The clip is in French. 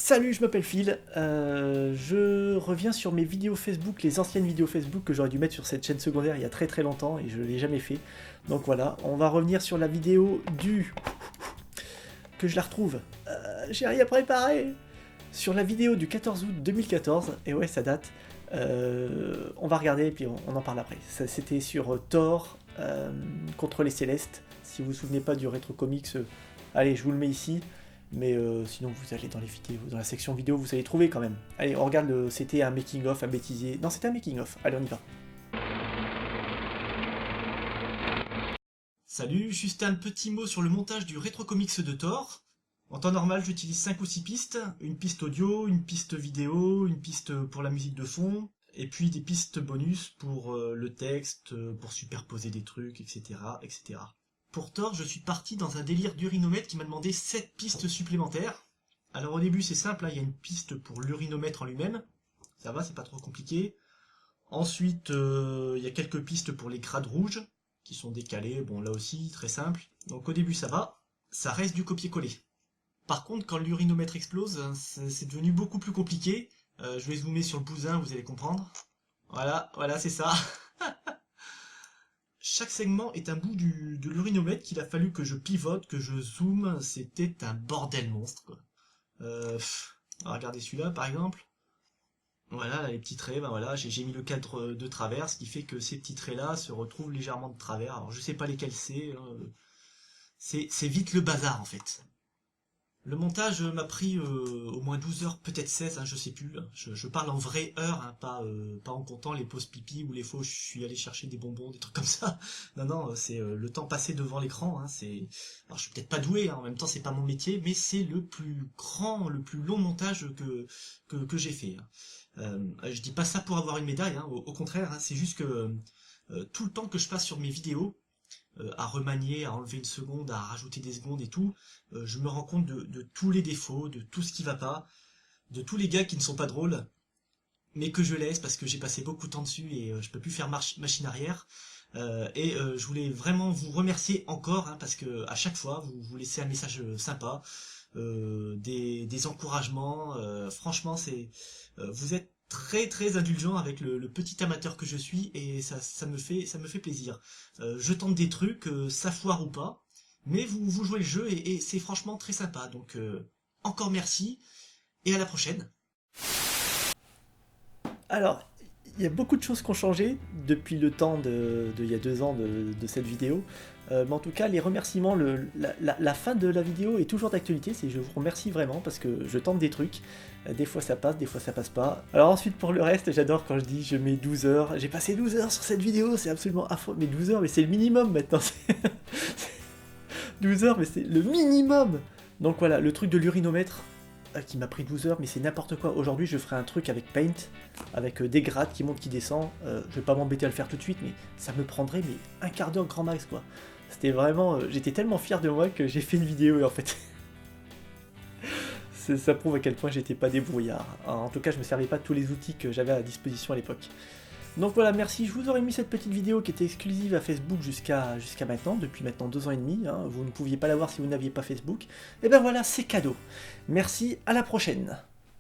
Salut, je m'appelle Phil. Je reviens sur mes vidéos Facebook, les anciennes vidéos Facebook que j'aurais dû mettre sur cette chaîne secondaire il y a très longtemps et je ne l'ai jamais fait. Donc voilà, on va revenir sur la vidéo du... que je la retrouve. J'ai rien préparé. Sur la vidéo du 14 août 2014, et ouais, ça date. On va regarder et puis on en parle après. C'était sur Thor contre les Célestes. Si vous vous souvenez pas du rétro comics, allez, je vous le mets ici. Mais sinon vous allez dans les vidéos, dans la section vidéo, vous allez trouver quand même. Allez, on regarde, c'était un making-of, un bêtisier. Non, c'était un making-of. Allez, on y va. Salut, juste un petit mot sur le montage du rétro comics de Thor. En temps normal, j'utilise 5 ou 6 pistes. Une piste audio, une piste vidéo, une piste pour la musique de fond, et puis des pistes bonus pour le texte, pour superposer des trucs, etc., etc. Pour Thor, je suis parti dans un délire d'urinomètre qui m'a demandé 7 pistes supplémentaires. Alors au début c'est simple, hein, il y a une piste pour l'urinomètre en lui-même, ça va, c'est pas trop compliqué. Ensuite, il y a quelques pistes pour les grades rouges, qui sont décalées, bon là aussi, très simple. Donc au début ça va, ça reste du copier-coller. Par contre, quand l'urinomètre explose, c'est devenu beaucoup plus compliqué. Je vais zoomer sur le bousin, vous allez comprendre. Voilà, c'est ça. Chaque segment est un bout de l'urinomètre qu'il a fallu que je pivote, que je zoome. C'était un bordel monstre, quoi. On va regarder celui-là, par exemple. Voilà, là, les petits traits, ben voilà, j'ai mis le cadre de travers, ce qui fait que ces petits traits-là se retrouvent légèrement de travers. Alors, je sais pas lesquels c'est. C'est vite le bazar, en fait. Le montage m'a pris au moins 12 heures, peut-être 16, hein, je sais plus. Je parle en vraies heures, hein, pas en comptant les pauses pipi ou les fois où je suis allé chercher des bonbons, des trucs comme ça. Non, c'est le temps passé devant l'écran. Hein, alors je suis peut-être pas doué, hein, en même temps c'est pas mon métier, mais c'est le plus grand, le plus long montage que j'ai fait. Hein. Je dis pas ça pour avoir une médaille, hein, au contraire, hein, c'est juste que tout le temps que je passe sur mes vidéos, à remanier, à enlever une seconde, à rajouter des secondes et tout, je me rends compte de tous les défauts, de tout ce qui va pas, de tous les gars qui ne sont pas drôles, mais que je laisse parce que j'ai passé beaucoup de temps dessus et je peux plus faire machine arrière. Je voulais vraiment vous remercier encore, hein, parce que à chaque fois vous laissez un message sympa, des encouragements. Franchement, vous êtes très indulgent avec le petit amateur que je suis et ça me fait plaisir. Je tente des trucs, ça foire ou pas, mais vous jouez le jeu et c'est franchement très sympa. Donc encore merci et à la prochaine. Alors, il y a beaucoup de choses qui ont changé depuis le temps il y a 2 ans de cette vidéo. Mais en tout cas, les remerciements, la fin de la vidéo est toujours d'actualité. Je vous remercie vraiment parce que je tente des trucs. Des fois ça passe, des fois ça passe pas. Alors ensuite, pour le reste, j'adore quand je dis je mets 12 heures. J'ai passé 12 heures sur cette vidéo, c'est absolument affreux. Mais 12 heures, mais c'est le minimum maintenant. 12 heures, mais c'est le minimum. Donc voilà, le truc de l'urinomètre qui m'a pris 12 heures, mais c'est n'importe quoi. Aujourd'hui, je ferai un truc avec Paint, avec des grades qui montent, qui descendent. Je vais pas m'embêter à le faire tout de suite, mais ça me prendrait un quart d'heure grand max, quoi. C'était vraiment... j'étais tellement fier de moi que j'ai fait une vidéo, et en fait... ça prouve à quel point j'étais pas débrouillard. En tout cas, je me servais pas de tous les outils que j'avais à disposition à l'époque. Donc voilà, merci, je vous aurais mis cette petite vidéo qui était exclusive à Facebook jusqu'à maintenant, depuis maintenant 2 ans et demi, hein. Vous ne pouviez pas la voir si vous n'aviez pas Facebook. Et ben voilà, c'est cadeau. Merci, à la prochaine.